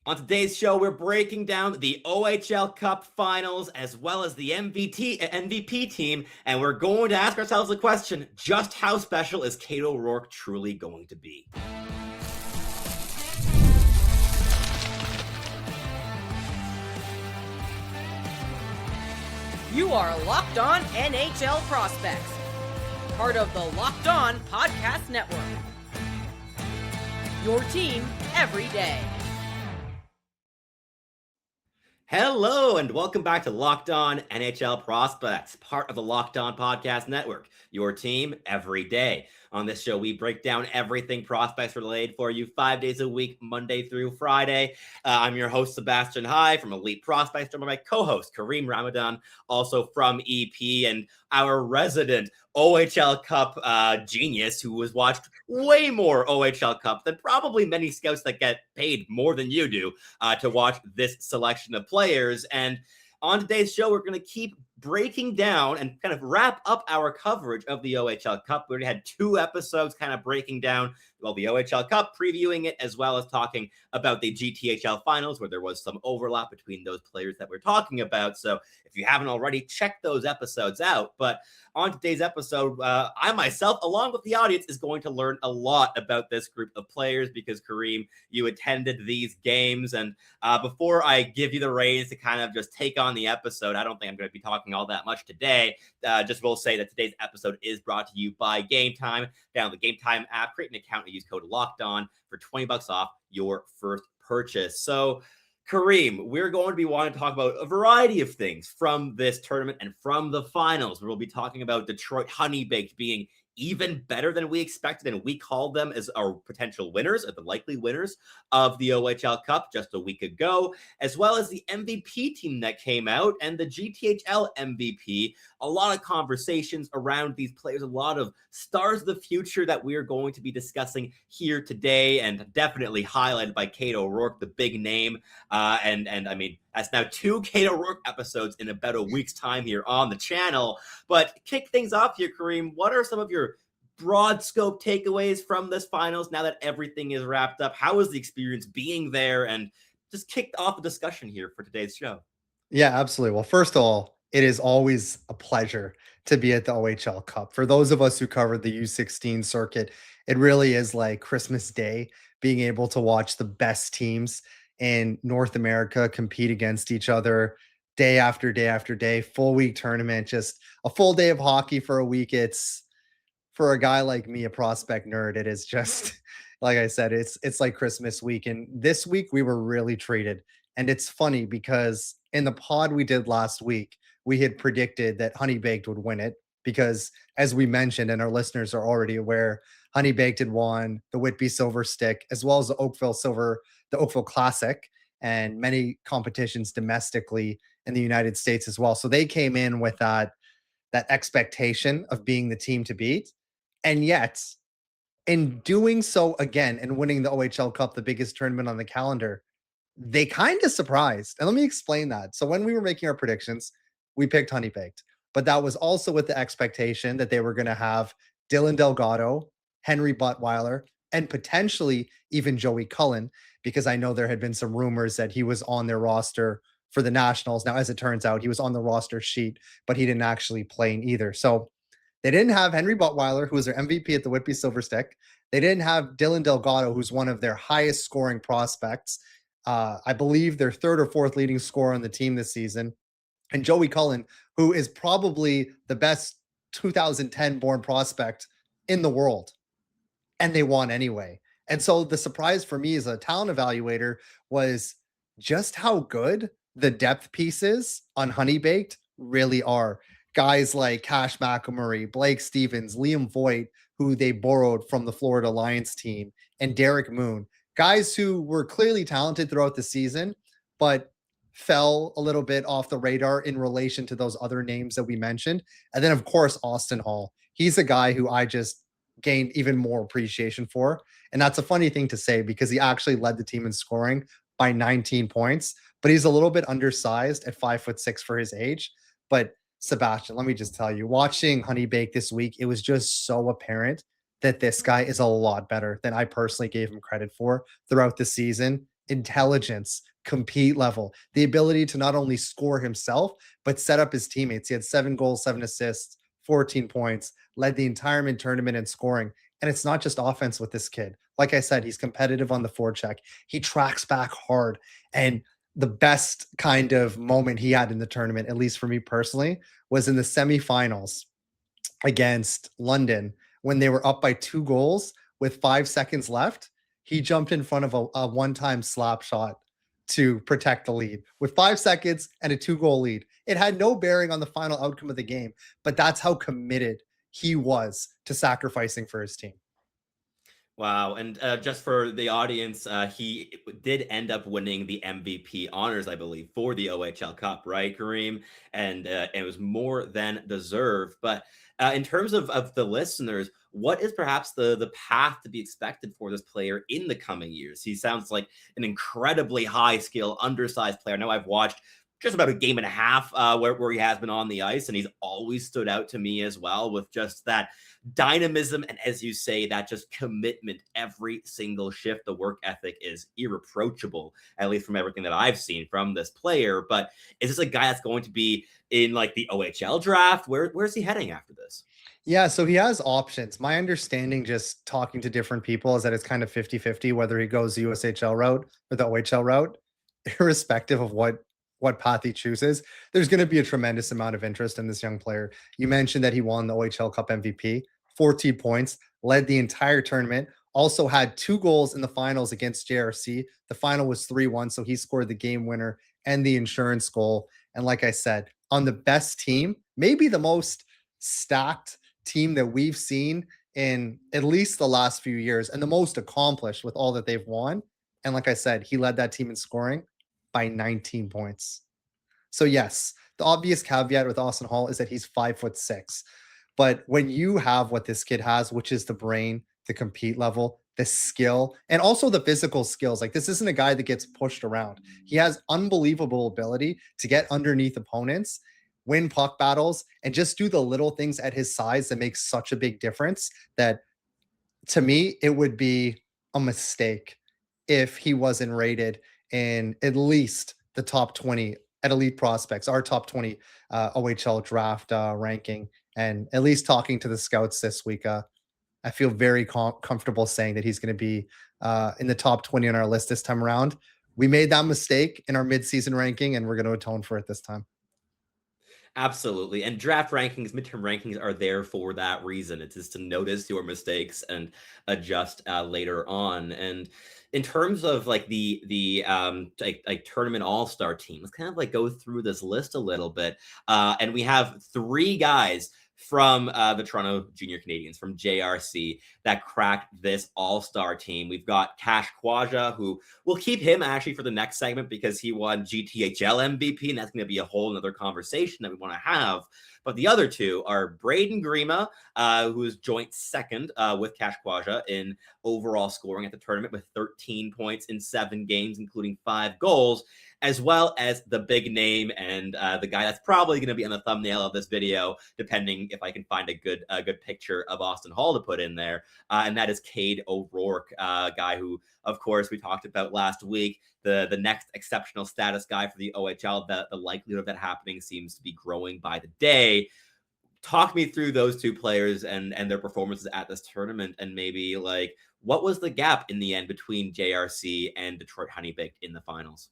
On today's show, we're breaking down the OHL Cup finals as well as the MVP team, and we're going to ask ourselves the question, just how special is Kade O'Rourke truly going to be? You are Locked On NHL Prospects, part of the Locked On Podcast Network. Your team every day. Hello, and welcome back to Locked On NHL Prospects, part of the Locked On Podcast Network, your team every day. On this show, we break down everything prospects related for you 5 days a week, Monday through Friday. I'm your host, Sebastian High from Elite Prospects, and my co-host, Kareem Ramadan, also from EP, and our resident OHL Cup genius who has watched way more OHL Cup than probably many scouts that get paid more than you do to watch this selection of players. And on today's show, we're going to keep breaking down and kind of wrap up our coverage of the OHL Cup. We already had 2 episodes kind of breaking down, well, the OHL Cup, previewing it, as well as talking about the GTHL finals, where there was some overlap between those players that we're talking about. So if you haven't already, check those episodes out. But on today's episode, I myself, along with the audience, is going to learn a lot about this group of players because, Kareem, you attended these games. And before I give you the reins to kind of just take on the episode, I don't think I'm going to be talking all that much today. Just will say that today's episode is brought to you by Gametime. Download the Gametime app, create an account, and use code LOCKEDON for $20 off your first purchase. So, Kareem, we're going to be wanting to talk about a variety of things from this tournament and from the finals. We'll be talking about Detroit Honey Baked being even better than we expected, and we called them as our potential winners, or the likely winners of the OHL Cup just a week ago, as well as the MVP team that came out and the GTHL MVP. A lot of conversations around these players, a lot of stars of the future that we are going to be discussing here today, and definitely highlighted by Kade O'Rourke, the big name. And I mean, that's now 2 Kade O'Rourke episodes in about a week's time here on the channel. But kick things off here, Kareem, what are some of your broad scope takeaways from this finals now that everything is wrapped up? How was the experience being there? And just kicked off the discussion here for today's show. Yeah, absolutely. Well, first of all, it is always a pleasure to be at the OHL Cup. For those of us who covered the U16 circuit, it really is like Christmas Day, being able to watch the best teams in North America compete against each other day after day after day, full week tournament, just a full day of hockey for a week. It's for a guy like me, a prospect nerd, it is just like I said, it's like Christmas week. And this week we were really treated. And it's funny because in the pod we did last week, we had predicted that Honey Baked would win it because, as we mentioned, and our listeners are already aware, Honey Baked had won the Whitby Silver Stick as well as the Oakville Classic, and many competitions domestically in the United States as well. So they came in with that expectation of being the team to beat. And yet, in doing so again and winning the OHL Cup, the biggest tournament on the calendar, they kind of surprised. And let me explain that. So when we were making our predictions, we picked Honey Baked, but that was also with the expectation that they were going to have Dylan Delgado, Henry Buttweiler, and potentially even Joey Cullen, because I know there had been some rumors that he was on their roster for the Nationals. Now, as it turns out, he was on the roster sheet, but he didn't actually play in either. So they didn't have Henry Buttweiler, who was their MVP at the Whitby Silver Stick. They didn't have Dylan Delgado, who's one of their highest scoring prospects. I believe their 3rd or 4th leading scorer on the team this season. And Joey Cullen, who is probably the best 2010 born prospect in the world. And they won anyway. And so the surprise for me as a talent evaluator was just how good the depth pieces on Honey Baked really are. Guys like Cash McElmurray, Blake Stevens, Liam Voigt, who they borrowed from the Florida Lions team, and Derek Moon. Guys who were clearly talented throughout the season, but fell a little bit off the radar in relation to those other names that we mentioned. And then, of course, Austin Hall. He's a guy who I just gained even more appreciation for. And that's a funny thing to say because he actually led the team in scoring by 19 points, but he's a little bit undersized at 5'6" for his age. But Sebastian, let me just tell you, watching Honey Bake this week, it was just so apparent that this guy is a lot better than I personally gave him credit for throughout the season. intelligence, compete level, the ability to not only score himself, but set up his teammates. He had 7 goals, 7 assists, 14 points, led the entire mid tournament in scoring. And it's not just offense with this kid. Like I said, he's competitive on the forecheck. He tracks back hard. And the best kind of moment he had in the tournament, at least for me personally, was in the semifinals against London when they were up by 2 goals with 5 seconds left. He jumped in front of a one-time slap shot to protect the lead with 5 seconds and a 2 goal lead. It had no bearing on the final outcome of the game, but that's how committed he was to sacrificing for his team. Wow. And just for the audience, he did end up winning the MVP honors, I believe, for the OHL Cup, right, Kareem? And it was more than deserved. But in terms of the listeners, what is perhaps the path to be expected for this player in the coming years? He sounds like an incredibly high skill, undersized player. Now, I've watched just about a game and a half where he has been on the ice, and he's always stood out to me as well with just that dynamism and, as you say, that just commitment every single shift. The work ethic is irreproachable, at least from everything that I've seen from this player. But is this a guy that's going to be in like the OHL draft? Where's he heading after this? Yeah, so he has options. My understanding, just talking to different people, is that it's kind of 50-50 whether he goes the USHL route or the OHL route, irrespective of what path he chooses. There's going to be a tremendous amount of interest in this young player. You mentioned that he won the OHL Cup MVP, 14 points, led the entire tournament, also had 2 goals in the finals against JRC. The final was 3-1, so he scored the game winner and the insurance goal. And like I said, on the best team, maybe the most stacked team that we've seen in at least the last few years, and the most accomplished with all that they've won. And like I said, he led that team in scoring by 19 points. So yes, the obvious caveat with Austin Hall is that he's 5'6". But when you have what this kid has, which is the brain, the compete level, the skill, and also the physical skills, like this isn't a guy that gets pushed around. He has unbelievable ability to get underneath opponents, win puck battles, and just do the little things at his size that makes such a big difference that, to me, it would be a mistake if he wasn't rated in at least the top 20 at Elite Prospects, our top 20 OHL draft ranking. And at least talking to the scouts this week, I feel very comfortable saying that he's going to be in the top 20 on our list this time around. We made that mistake in our midseason ranking, and we're going to atone for it this time. Absolutely. And draft rankings, midterm rankings are there for that reason. It's just to notice your mistakes and adjust later on. And in terms of like like tournament all-star team, let's kind of like go through this list a little bit. And we have 3 guys from the Toronto Junior Canadians, from JRC, that cracked this all-star team. We've got Kash Kwajah, who we'll keep him actually for the next segment because he won GTHL MVP, and that's going to be a whole other conversation that we want to have. But the other 2 are Braden Grima, who is joint second with Kash Kwajah in overall scoring at the tournament with 13 points in 7 games, including 5 goals, as well as the big name and the guy that's probably going to be on the thumbnail of this video, depending if I can find a good picture of Austin Hall to put in there. And that is Kade O'Rourke, guy who, of course, we talked about last week, the next exceptional status guy for the OHL. The likelihood of that happening seems to be growing by the day. Talk me through those 2 players and their performances at this tournament, and maybe like what was the gap in the end between JRC and Detroit Honey Baked in the finals?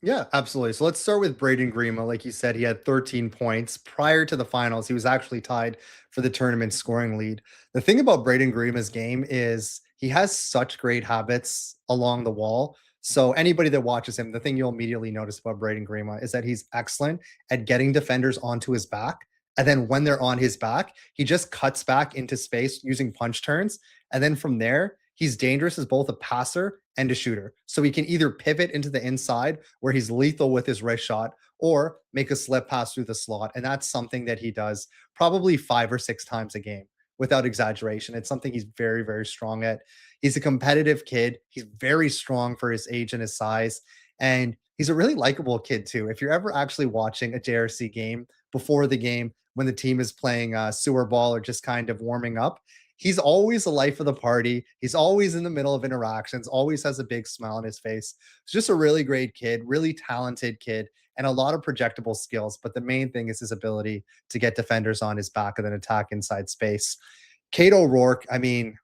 Yeah, absolutely. So let's start with Braden Grima. Like you said, he had 13 points. Prior to the finals, he was actually tied for the tournament scoring lead. The thing about Braden Grima's game is he has such great habits along the wall. So anybody that watches him, the thing you'll immediately notice about Braden Grima is that he's excellent at getting defenders onto his back. And then when they're on his back, he just cuts back into space using punch turns. And then from there, he's dangerous as both a passer and a shooter. So he can either pivot into the inside where he's lethal with his wrist shot, or make a slip pass through the slot. And that's something that he does probably 5 or 6 times a game without exaggeration. It's something he's very, very strong at. He's a competitive kid. He's very strong for his age and his size. And he's a really likable kid too. If you're ever actually watching a JRC game before the game, when the team is playing sewer ball or just kind of warming up, He's always the life of the party. He's always in the middle of interactions, always has a big smile on his face. He's just a really great kid, really talented kid, and a lot of projectable skills. But the main thing is his ability to get defenders on his back and then attack inside space. Kade O'Rourke, I mean,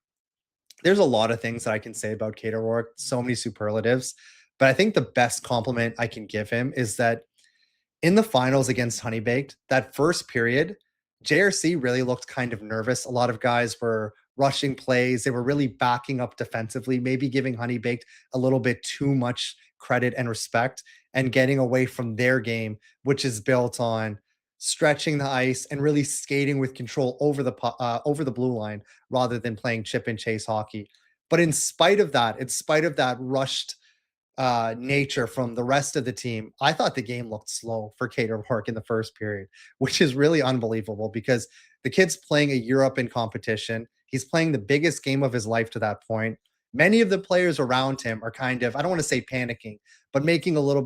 there's a lot of things that I can say about Kade O'Rourke, so many superlatives. But I think the best compliment I can give him is that in the finals against Honey Baked, that first period, JRC really looked kind of nervous. A lot of guys were rushing plays. They were really backing up defensively, maybe giving Honey Baked a little bit too much credit and respect and getting away from their game, which is built on stretching the ice and really skating with control over the blue line rather than playing chip and chase hockey. But in spite of that rushed nature from the rest of the team, I thought the game looked slow for Kade O'Rourke in the first period, which is really unbelievable because the kid's playing a Europe in competition. He's playing the biggest game of his life to that point. Many of the players around him are kind of, I don't want to say panicking, but playing a little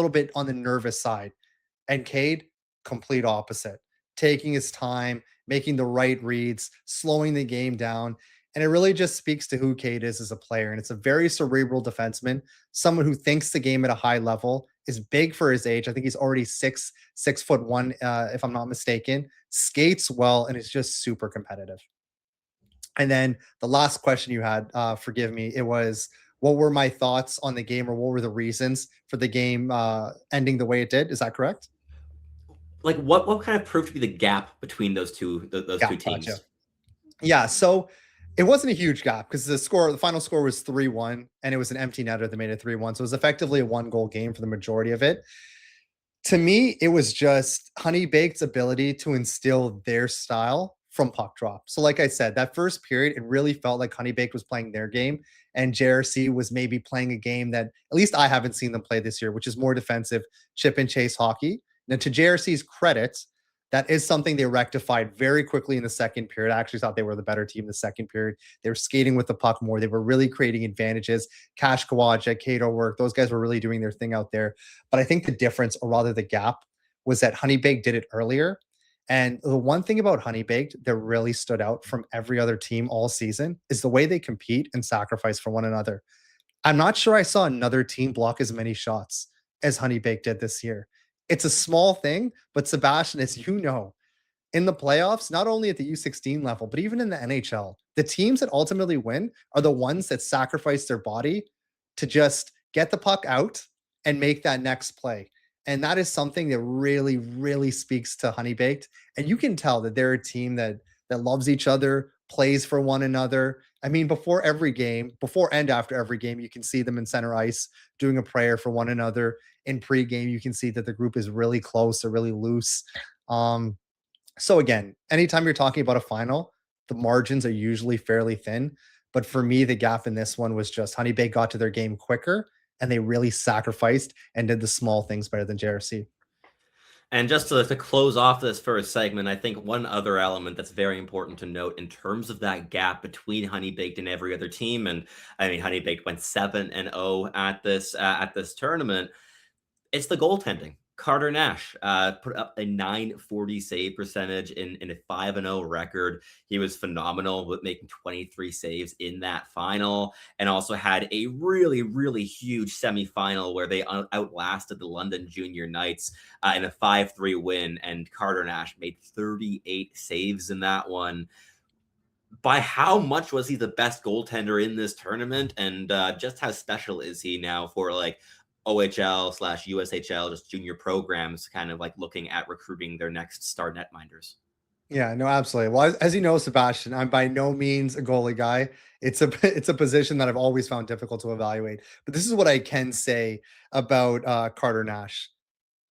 bit on the nervous side. And Cade, complete opposite, taking his time, making the right reads, slowing the game down. And it really just speaks to who Cade is as a player. And it's a very cerebral defenseman, someone who thinks the game at a high level, is big for his age. I think he's already 6'1", if I'm not mistaken, skates well, and is just super competitive. And then the last question you had, forgive me, it was what were my thoughts on the game or what were the reasons for the game ending the way it did? Is that correct? Like what kind of proved to be the gap between those Yeah, two gotcha. teams? Yeah, so it wasn't a huge gap because the final score was 3-1, and it was an empty netter that made it 3-1. So it was effectively a one-goal game for the majority of it. To me, it was just Honey Baked's ability to instill their style from puck drop. So, like I said, that first period, it really felt like Honey Baked was playing their game, and JRC was maybe playing a game that at least I haven't seen them play this year, which is more defensive chip and chase hockey. Now, to JRC's credit, that is something they rectified very quickly in the second period. I actually thought they were the better team in the second period. They were skating with the puck more. They were really creating advantages. Kash Kwajah, Kade O'Rourke, those guys were really doing their thing out there. But I think the difference, or rather the gap, was that Honey Baked did it earlier. And the one thing about Honey Baked that really stood out from every other team all season is the way they compete and sacrifice for one another. I'm not sure I saw another team block as many shots as Honey Baked did this year. It's a small thing, but Sebastian, as you know, in the playoffs, not only at the U16 level, but even in the NHL, the teams that ultimately win are the ones that sacrifice their body to just get the puck out and make that next play. And that is something that really, really speaks to Honey Baked. And you can tell that they're a team that loves each other, plays for one another. I mean, before every game, before and after every game, you can see them in center ice doing a prayer for one another. In pregame, you can see that the group is really close, they're really loose. Um, so again, anytime you're talking about a final, the margins are usually fairly thin. But for me, the gap in this one was just Honey Bay got to their game quicker and they really sacrificed and did the small things better than JRC. And just to close off this first segment, I think one other element that's very important to note in terms of that gap between Honey Baked and every other team, and I mean Honey Baked went 7-0 at this tournament. It's the goaltending. Carter Nash put up a 940 save percentage in a 5-0 record. He was phenomenal with making 23 saves in that final, and also had a really, really huge semifinal where they outlasted the London Junior Knights in a 5-3 win, and Carter Nash made 38 saves in that one. By how much was he the best goaltender in this tournament, and just how special is he now for like OHL/USHL, just junior programs, kind of like looking at recruiting their next star netminders? Yeah, no, absolutely. Well, as you know, Sebastian, I'm by no means a goalie guy. It's a position that I've always found difficult to evaluate. But this is what I can say about Carter Nash.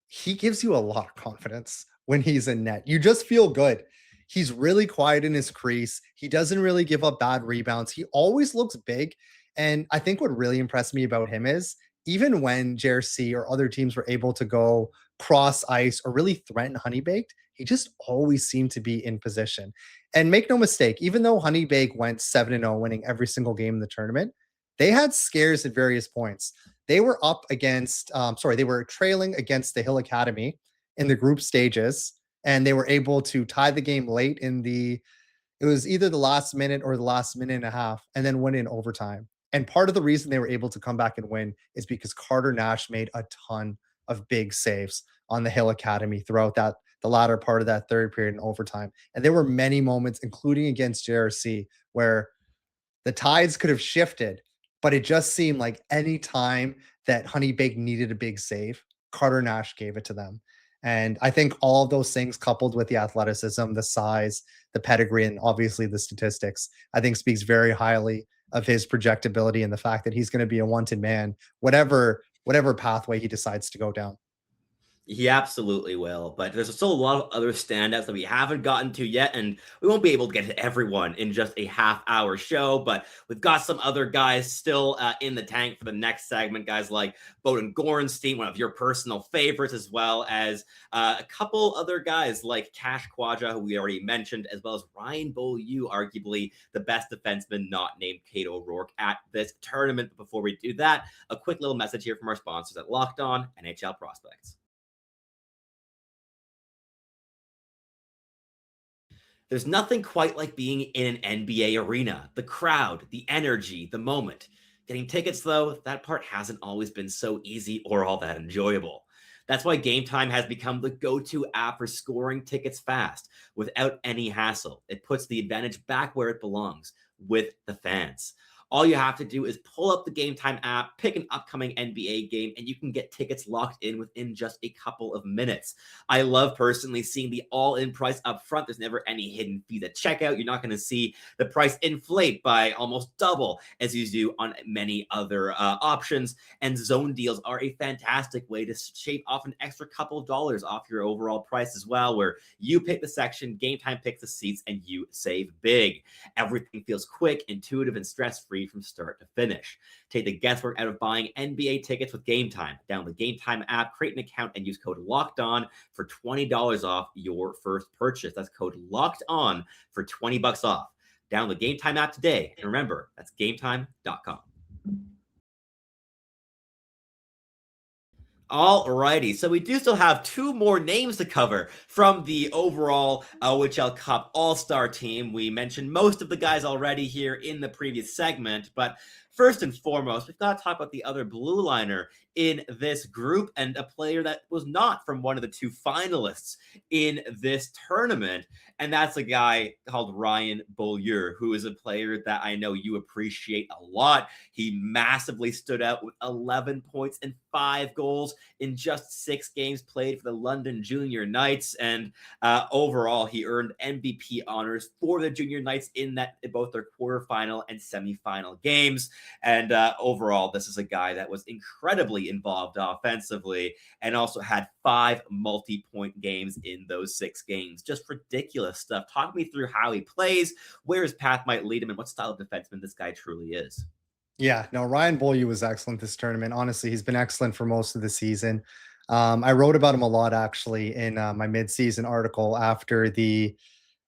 He gives you a lot of confidence when he's in net. You just feel good. He's really quiet in his crease. He doesn't really give up bad rebounds. He always looks big. And I think what really impressed me about him is even when JRC or other teams were able to go cross ice or really threaten Honey Baked, he just always seemed to be in position. And make no mistake, even though Honey Baked went 7-0, winning every single game in the tournament, they had scares at various points. They were up against, they were trailing against the Hill Academy in the group stages, and they were able to tie the game late It was either the last minute or the last minute and a half, and then went in overtime. And part of the reason they were able to come back and win is because Carter Nash made a ton of big saves on the Hill Academy throughout the latter part of that third period in overtime. And there were many moments, including against JRC, where the tides could have shifted, but it just seemed like any time that Honey Bake needed a big save, Carter Nash gave it to them. And I think all of those things, coupled with the athleticism, the size, the pedigree, and obviously the statistics, I think speaks very highly of his projectability and the fact that he's going to be a wanted man, whatever pathway he decides to go down. He absolutely will, but there's still a lot of other standouts that we haven't gotten to yet, and we won't be able to get to everyone in just a half-hour show, but we've got some other guys still in the tank for the next segment, guys like Bowden Gorenstein, one of your personal favorites, as well as a couple other guys like Kash Kwajah, who we already mentioned, as well as Ryan Beaulieu, arguably the best defenseman not named Kade O'Rourke at this tournament. But before we do that, a quick little message here from our sponsors at Locked On NHL Prospects. There's nothing quite like being in an NBA arena. The crowd, the energy, the moment. Getting tickets, though, that part hasn't always been so easy or all that enjoyable. That's why Gametime has become the go-to app for scoring tickets fast, without any hassle. It puts the advantage back where it belongs, with the fans. All you have to do is pull up the Gametime app, pick an upcoming NBA game, and you can get tickets locked in within just a couple of minutes. I love personally seeing the all-in price up front. There's never any hidden fees at checkout. You're not going to see the price inflate by almost double as you do on many other options. And zone deals are a fantastic way to shave off an extra couple of dollars off your overall price as well, where you pick the section, Gametime picks the seats, and you save big. Everything feels quick, intuitive, and stress-free from start to finish. Take the guesswork out of buying NBA tickets with Gametime. Download the Gametime app, create an account, and use code LOCKEDON for $20 off your first purchase. That's code LOCKEDON for $20 off. Download the Gametime app today. And remember, that's gametime.com. Alrighty, so we do still have two more names to cover from the overall OHL Cup All-Star team. We mentioned most of the guys already here in the previous segment, but first and foremost, we've got to talk about the other blue liner in this group, and a player that was not from one of the two finalists in this tournament, and that's a guy called Ryan Beaulieu, who is a player that I know you appreciate a lot. He massively stood out with 11 points and 5 goals in just 6 games played for the London Junior Knights, and overall, he earned MVP honors for the Junior Knights in both their quarterfinal and semifinal games. And overall, this is a guy that was incredibly involved offensively and also had 5 multi-point games in those 6 games. Just ridiculous stuff. Talk me through how he plays, where his path might lead him, and what style of defenseman this guy truly is. Yeah, no, Ryan Beaulieu was excellent this tournament. Honestly, he's been excellent for most of the season. I wrote about him a lot actually in my mid-season article after the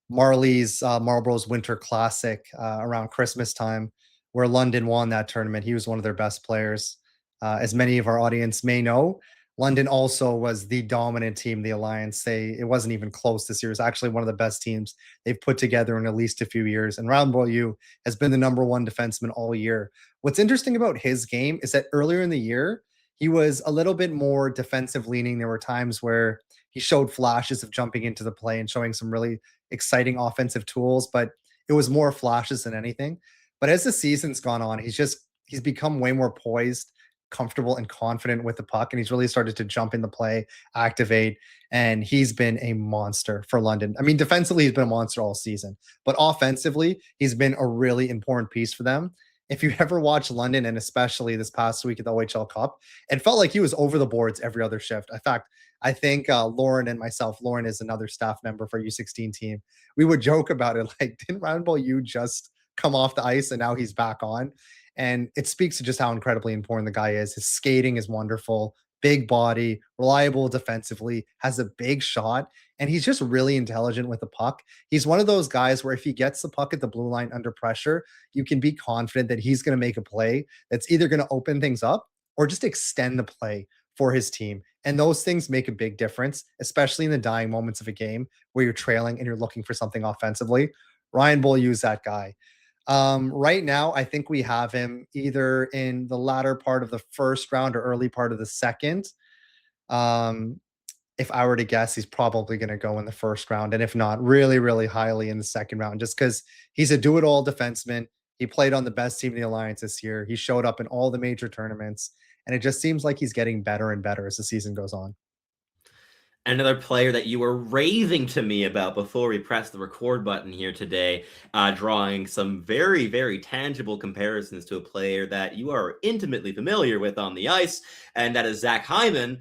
Marlboro's Winter Classic around Christmas time, where London won that tournament. He was one of their best players. As many of our audience may know, London also was the dominant team, the Alliance. It wasn't even close this year. It was actually one of the best teams they've put together in at least a few years. And Ryan Beaulieu has been the number one defenseman all year. What's interesting about his game is that earlier in the year, he was a little bit more defensive leaning. There were times where he showed flashes of jumping into the play and showing some really exciting offensive tools, but it was more flashes than anything. But as the season's gone on, he's become way more poised, comfortable, and confident with the puck, and he's really started to jump in the play, activate, and he's been a monster for London. I mean, defensively, he's been a monster all season, but offensively, he's been a really important piece for them. If you ever watch London, and especially this past week at the OHL Cup, it felt like he was over the boards every other shift. In fact, I think Lauren and myself, Lauren is another staff member for U16 team. We would joke about it like, didn't Ryan Beaulieu just come off the ice and now he's back on? And it speaks to just how incredibly important the guy is. His skating is wonderful, big body, reliable defensively, has a big shot, and he's just really intelligent with the puck. He's one of those guys where if he gets the puck at the blue line under pressure, you can be confident that he's going to make a play that's either going to open things up or just extend the play for his team. And those things make a big difference, especially in the dying moments of a game where you're trailing and you're looking for something offensively. Ryan Beaulieu's that guy. Right now, I think we have him either in the latter part of the first round or early part of the second. Um, if I were to guess, he's probably going to go in the first round. And if not, really, really highly in the second round, just because he's a do it all defenseman. He played on the best team in the alliance this year. He showed up in all the major tournaments. And it just seems like he's getting better and better as the season goes on. Another player that you were raving to me about before we pressed the record button here today, drawing some very, very tangible comparisons to a player that you are intimately familiar with on the ice, and that is Zach Hyman.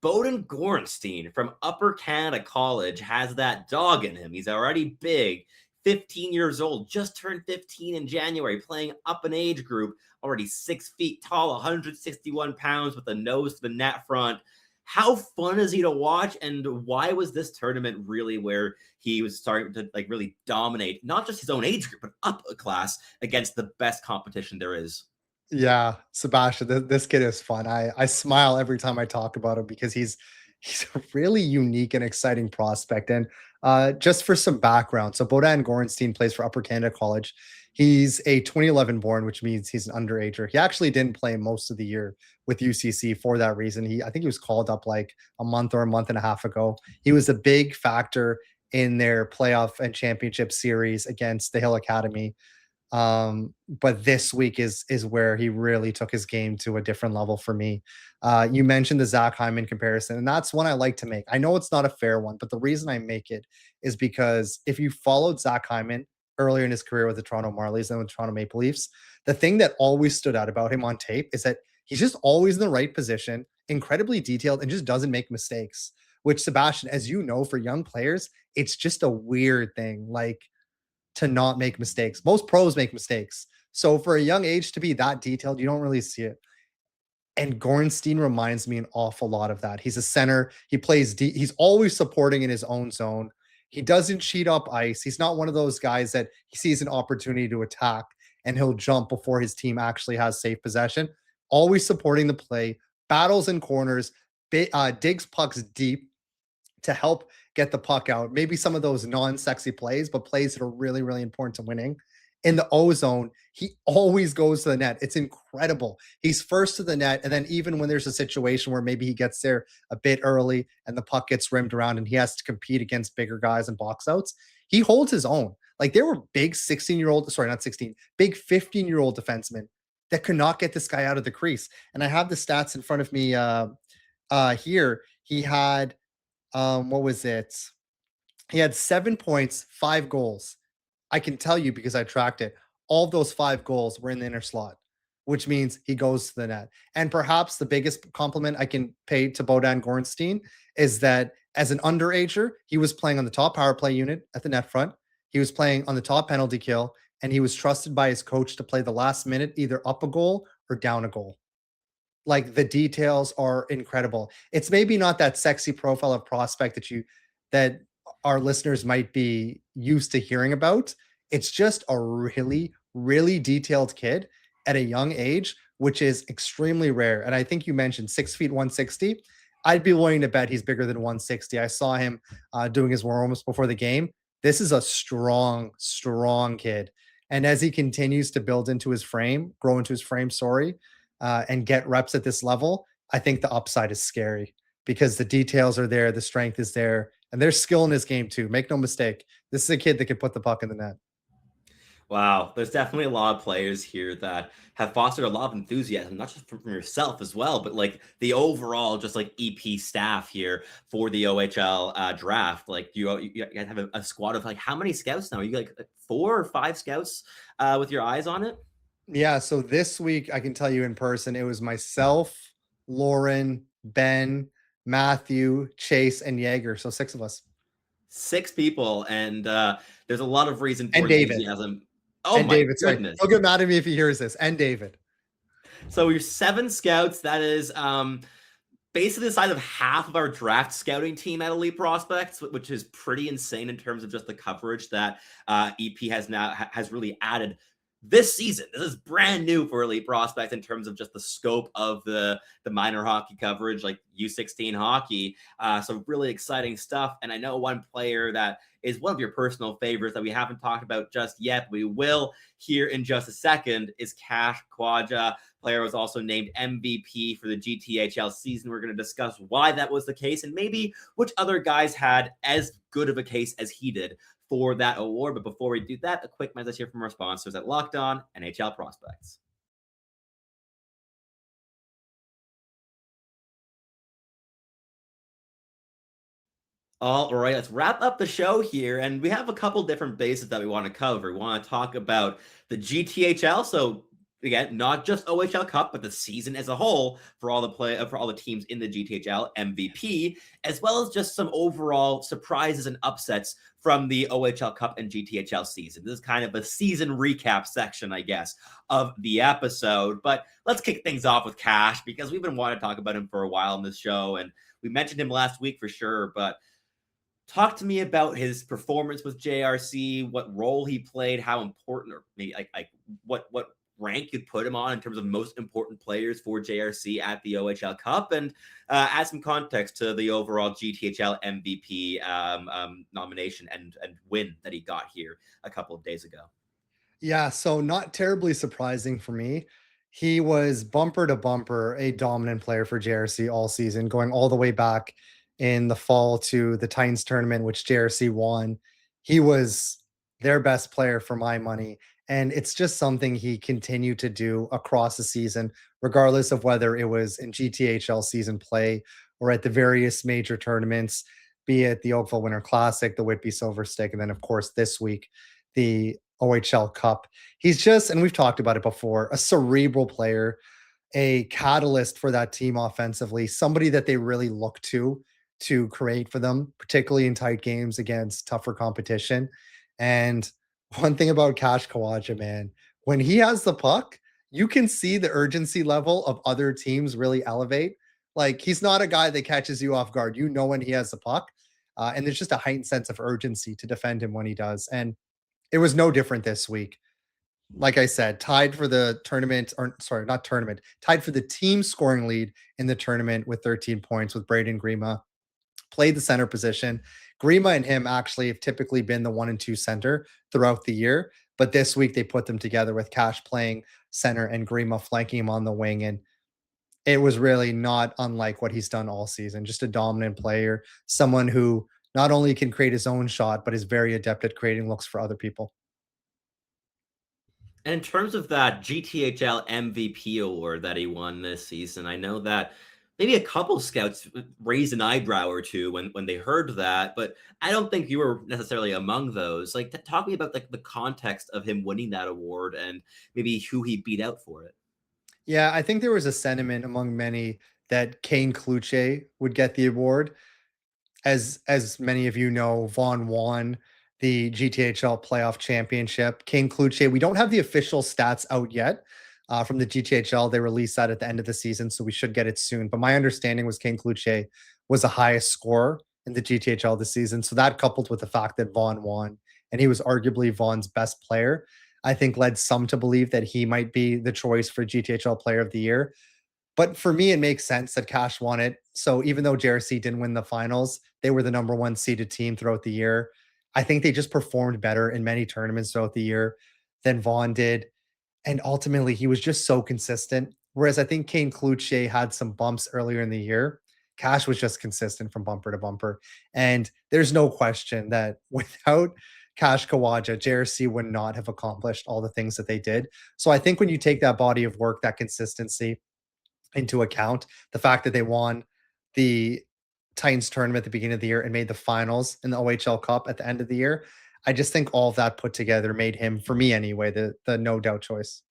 Bowden Gorenstein from Upper Canada College has that dog in him. He's already big, 15 years old, just turned 15 in January, playing up an age group, already 6 feet tall, 161 pounds with a nose to the net front. How fun is he to watch, and why was this tournament really where he was starting to like really dominate not just his own age group but up a class against the best competition there is? Yeah, Sebastian, this kid is fun. I smile every time I talk about him because he's a really unique and exciting prospect. And just for some background, so Bowden Gorenstein plays for Upper Canada College. He's a 2011 born, which means he's an underager. He actually didn't play most of the year with UCC for that reason. I think he was called up like a month or a month and a half ago. He was a big factor in their playoff and championship series against the Hill Academy. But this week is where he really took his game to a different level for me. You mentioned the Zach Hyman comparison, and that's one I like to make. I know it's not a fair one, but the reason I make it is because if you followed Zach Hyman earlier in his career with the Toronto Marlies and with the Toronto Maple Leafs, the thing that always stood out about him on tape is that he's just always in the right position, incredibly detailed, and just doesn't make mistakes. Which, Sebastian, as you know, for young players, it's just a weird thing. Like, to not make mistakes. Most pros make mistakes. So for a young age to be that detailed, you don't really see it. And Gorenstein reminds me an awful lot of that. He's a center. He plays deep. He's always supporting in his own zone. He doesn't cheat up ice. He's not one of those guys that he sees an opportunity to attack and he'll jump before his team actually has safe possession. Always supporting the play, battles in corners, digs pucks deep to help get the puck out. Maybe some of those non-sexy plays, but plays that are really, really important to winning. In the O zone, he always goes to the net. It's incredible. He's first to the net. And then even when there's a situation where maybe he gets there a bit early and the puck gets rimmed around and he has to compete against bigger guys and box outs, he holds his own. Like there were big 16-year-old, sorry, not 16, big 15-year-old defensemen that could not get this guy out of the crease. And I have the stats in front of me here. He had what was it? He had 7 points, 5 goals. I can tell you because I tracked it. All of those 5 goals were in the inner slot, which means he goes to the net. And perhaps the biggest compliment I can pay to Bowden Gorenstein is that as an underager, he was playing on the top power play unit at the net front. He was playing on the top penalty kill, and he was trusted by his coach to play the last minute, either up a goal or down a goal. Like the details are incredible. It's maybe not that sexy profile of prospect that our listeners might be used to hearing about. It's just a really, really detailed kid at a young age, which is extremely rare. And I think you mentioned 6 feet 160. I'd be willing to bet he's bigger than 160. I saw him doing his warm-ups before the game. This is a strong, strong kid. And as he continues to build into his frame, grow into his frame, and get reps at this level, I think the upside is scary because the details are there, the strength is there, and there's skill in his game too. Make no mistake. This is a kid that can put the puck in the net. Wow, there's definitely a lot of players here that have fostered a lot of enthusiasm, not just from yourself as well, but like the overall just like EP staff here for the OHL draft. Like you guys have a squad of like how many scouts now? Are you like 4 or 5 scouts with your eyes on it? Yeah, so this week I can tell you in person, it was myself, Lauren, Ben, Matthew, Chase, and Jaeger. So 6 of us. 6 people, and there's a lot of reason for And David. enthusiasm. Oh And my David, sorry. goodness. He'll get mad at me if he hears this. And David. So you're 7 scouts. That is basically the size of half of our draft scouting team at Elite Prospects, which is pretty insane in terms of just the coverage that EP has really added this season. This is brand new for elite prospects in terms of just the scope of the minor hockey coverage, like U16 hockey. So really exciting stuff. And I know one player that is one of your personal favorites that we haven't talked about just yet, we will here in just a second, is Kash Kwajah. Player was also named MVP for the GTHL season. We're going to discuss why that was the case and maybe which other guys had as good of a case as he did for that award. But before we do that, a quick message here from our sponsors at Locked On NHL Prospects. All right, let's wrap up the show here. And we have a couple different bases that we want to cover. We want to talk about the GTHL. So again, not just OHL Cup, but the season as a whole for all the teams in the GTHL, MVP, as well as just some overall surprises and upsets from the OHL Cup and GTHL season. This is kind of a season recap section, I guess, of the episode. But let's kick things off with Kash, because we've been wanting to talk about him for a while on this show, and we mentioned him last week for sure. But talk to me about his performance with JRC, what role he played, how important, or maybe like what rank you'd put him on in terms of most important players for JRC at the OHL Cup, and add some context to the overall GTHL MVP nomination and win that he got here a couple of days ago. Yeah, so not terribly surprising for me. He was bumper to bumper a dominant player for JRC all season, going all the way back in the fall to the Titans tournament, which JRC won. He was their best player for my money. And it's just something he continued to do across the season, regardless of whether it was in GTHL season play or at the various major tournaments, be it the Oakville Winter Classic, the Whitby Silver Stick, and then, of course, this week, the OHL Cup. He's just, and we've talked about it before, a cerebral player, a catalyst for that team offensively, somebody that they really look to create for them, particularly in tight games against tougher competition. And one thing about Kash Kwajah, man, when he has the puck, you can see the urgency level of other teams really elevate. Like, he's not a guy that catches you off guard. You know when he has the puck, and there's just a heightened sense of urgency to defend him when he does. And it was no different this week. Like I said, tied for the tournament, or sorry, not tournament, tied for the team scoring lead in the tournament with 13 points with Braden Grima. Played the center position. Grima and him actually have typically been the 1 and 2 center throughout the year, but this week they put them together with Kash playing center and Grima flanking him on the wing. And it was really not unlike what he's done all season. Just a dominant player, someone who not only can create his own shot, but is very adept at creating looks for other people. And in terms of that GTHL MVP award that he won this season, I know that maybe a couple scouts raised an eyebrow or two when they heard that, but I don't think you were necessarily among those. Like, talk to me about like the context of him winning that award and maybe who he beat out for it. Yeah, I think there was a sentiment among many that Kane Kluche would get the award. As many of you know, Vaughn won the GTHL playoff championship. Kane Kluche, we don't have the official stats out yet from the GTHL. They released that at the end of the season, so we should get it soon. But my understanding was Kane Kluche was the highest scorer in the GTHL this season. So that, coupled with the fact that Vaughn won, and he was arguably Vaughn's best player, I think led some to believe that he might be the choice for GTHL Player of the Year. But for me, it makes sense that Kash won it. So even though JRC didn't win the finals, they were the number one seeded team throughout the year. I think they just performed better in many tournaments throughout the year than Vaughn did. And ultimately, he was just so consistent. Whereas I think Kane Kluche had some bumps earlier in the year. Kash was just consistent from bumper to bumper. And there's no question that without Kash Kwajah, JRC would not have accomplished all the things that they did. So I think when you take that body of work, that consistency into account, the fact that they won the Titans tournament at the beginning of the year and made the finals in the OHL Cup at the end of the year, I just think all of that put together made him, for me anyway, the no doubt choice.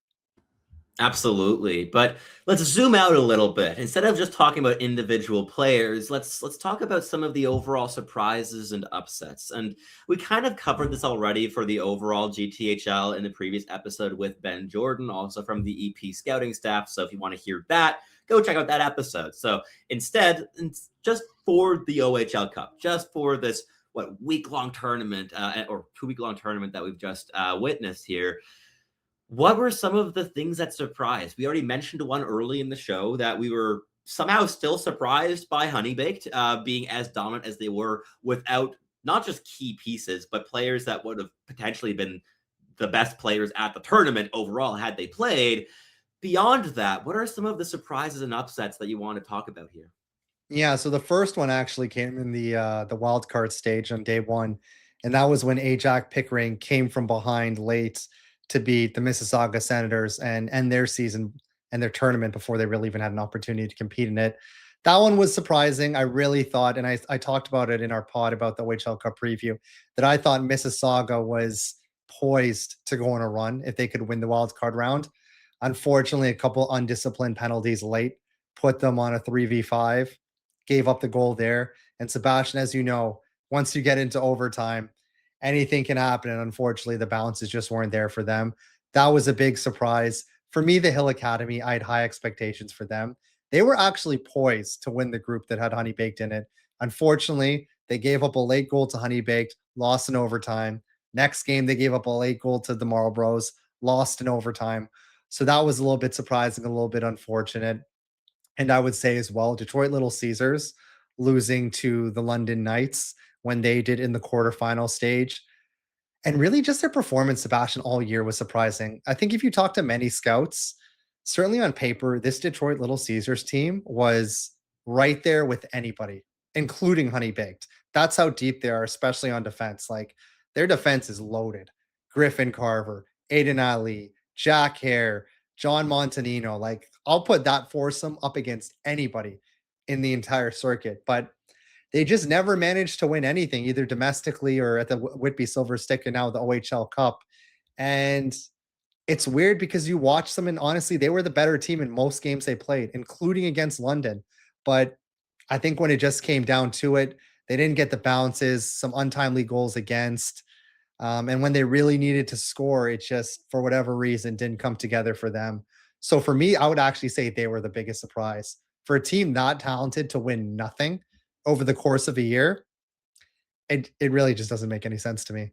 Absolutely. But let's zoom out a little bit. Instead of just talking about individual players, let's talk about some of the overall surprises and upsets. And we kind of covered this already for the overall GTHL in the previous episode with Ben Jordan, also from the EP scouting staff. So if you want to hear that, go check out that episode. So instead, just for the OHL Cup, just for this week-long tournament or 2-week-long tournament that we've just witnessed here, What were some of the things that surprised? We already mentioned one early in the show that we were somehow still surprised by Honey Baked being as dominant as they were without not just key pieces, but players that would have potentially been the best players at the tournament overall had they played. Beyond that, what are some of the surprises and upsets that you want to talk about here? Yeah, so the first one actually came in the wild card stage on day one, and that was when Ajax Pickering came from behind late to beat the Mississauga Senators and end their season and their tournament before they really even had an opportunity to compete in it. That one was surprising. I really thought, and I talked about it in our pod about the OHL Cup preview, that I thought Mississauga was poised to go on a run if they could win the wild card round. Unfortunately, a couple undisciplined penalties late put them on a 3v5, gave up the goal there. And Sebastian, as you know, once you get into overtime, anything can happen. And unfortunately, the balances just weren't there for them. That was a big surprise. For me, the Hill Academy, I had high expectations for them. They were actually poised to win the group that had Honey Baked in it. Unfortunately, they gave up a late goal to Honey Baked, lost in overtime. Next game, they gave up a late goal to the Marlboros, lost in overtime. So that was a little bit surprising, a little bit unfortunate. And I would say as well, Detroit Little Caesars losing to the London Knights when they did in the quarterfinal stage. And really just their performance, Sebastian, all year was surprising. I think if you talk to many scouts, certainly on paper, this Detroit Little Caesars team was right there with anybody, including Honey Baked. That's how deep they are, especially on defense. Like their defense is loaded. Griffin Carver, Aiden Ali, Jack Hare, John Montanino. Like I'll put that foursome up against anybody in the entire circuit. But they just never managed to win anything, either domestically or at the Whitby Silver Stick and now the OHL Cup. And it's weird because you watch them and honestly, they were the better team in most games they played, including against London. But I think when it just came down to it, they didn't get the bounces, some untimely goals against. And when they really needed to score, it just, for whatever reason, didn't come together for them. So for me, I would actually say they were the biggest surprise. For a team not talented to win nothing over the course of a year, it really just doesn't make any sense to me.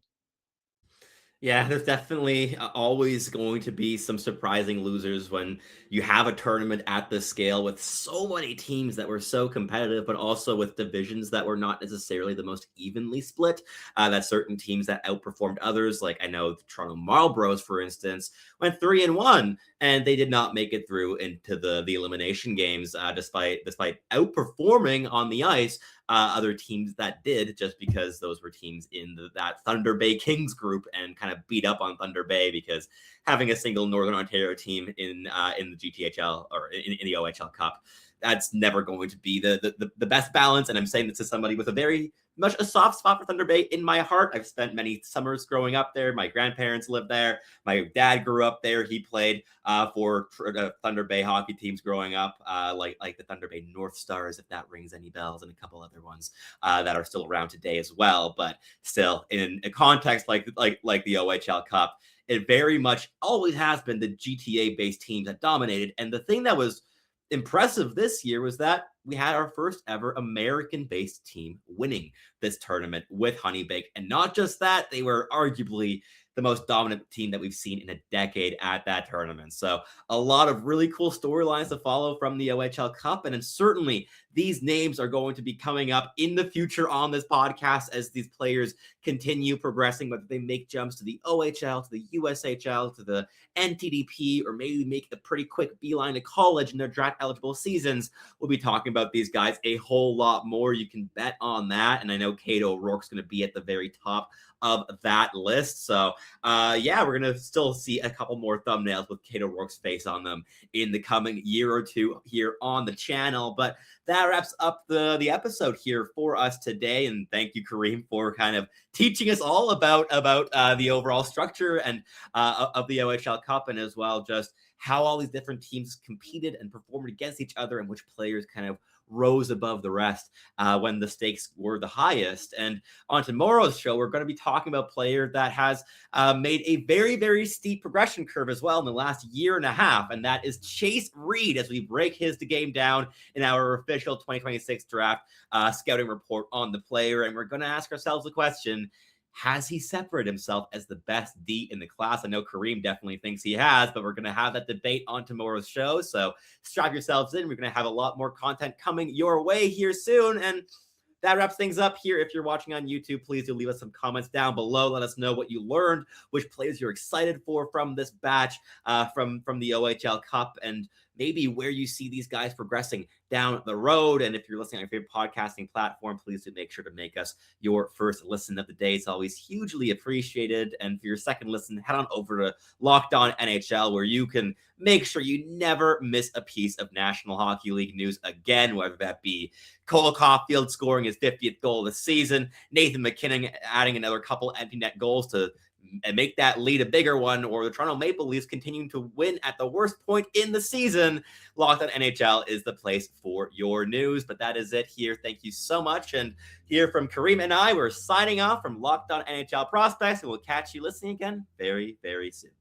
Yeah, there's definitely always going to be some surprising losers when you have a tournament at this scale with so many teams that were so competitive, but also with divisions that were not necessarily the most evenly split. That certain teams that outperformed others, like I know the Toronto Marlboros, for instance, went 3-1, and they did not make it through into the elimination games, despite outperforming on the ice other teams that did, just because those were teams in that Thunder Bay Kings group and kind of beat up on Thunder Bay because having a single Northern Ontario team in the GTHL or in the OHL Cup, that's never going to be the best balance. And I'm saying this as somebody with a very much a soft spot for Thunder Bay in my heart. I've spent many summers growing up there. My grandparents lived there. My dad grew up there. He played for Thunder Bay hockey teams growing up, like the Thunder Bay North Stars, if that rings any bells, and a couple other ones that are still around today as well. But still, in a context like the OHL Cup, it very much always has been the GTA-based teams that dominated. And the thing that was impressive this year was that we had our first ever American-based team winning this tournament with Honey Baked. And not just that, they were arguably the most dominant team that we've seen in a decade at that tournament. So a lot of really cool storylines to follow from the OHL Cup. And then certainly these names are going to be coming up in the future on this podcast as these players continue progressing, whether they make jumps to the OHL, to the USHL, to the NTDP, or maybe make a pretty quick beeline to college in their draft eligible seasons. We'll be talking about these guys a whole lot more. You can bet on that. And I know Kade O'Rourke's going to be at the very top of that list. So yeah, we're going to still see a couple more thumbnails with Kade O'Rourke's face on them in the coming year or two here on the channel. But that wraps up the episode here for us today. And thank you, Kareem, for kind of teaching us all about the overall structure and of the OHL Cup, and as well just how all these different teams competed and performed against each other and which players kind of rose above the rest when the stakes were the highest. And on tomorrow's show, we're going to be talking about a player that has made a very, very steep progression curve as well in the last year and a half, and that is Chase Reed, as we break his game down in our official 2026 draft scouting report on the player. And we're going to ask ourselves the question, Has he separated himself as the best D in the class? I know Kareem definitely thinks he has, but we're going to have that debate on tomorrow's show. So strap yourselves in. We're going to have a lot more content coming your way here soon. And that wraps things up here. If you're watching on YouTube, please do leave us some comments down below. Let us know what you learned, which players you're excited for from this batch, from the OHL Cup, and maybe where you see these guys progressing down the road. And if you're listening on your favorite podcasting platform, please do make sure to make us your first listen of the day. It's always hugely appreciated. And for your second listen, head on over to Locked On NHL, where you can make sure you never miss a piece of National Hockey League news again, whether that be Cole Caulfield scoring his 50th goal of the season, Nathan MacKinnon adding another couple empty net goals to make that lead a bigger one, or the Toronto Maple Leafs continuing to win at the worst point in the season. Locked On NHL is the place for your news. But that is it here. Thank you so much. And here from Kareem and I, we're signing off from Locked On NHL Prospects, and we'll catch you listening again very, very soon.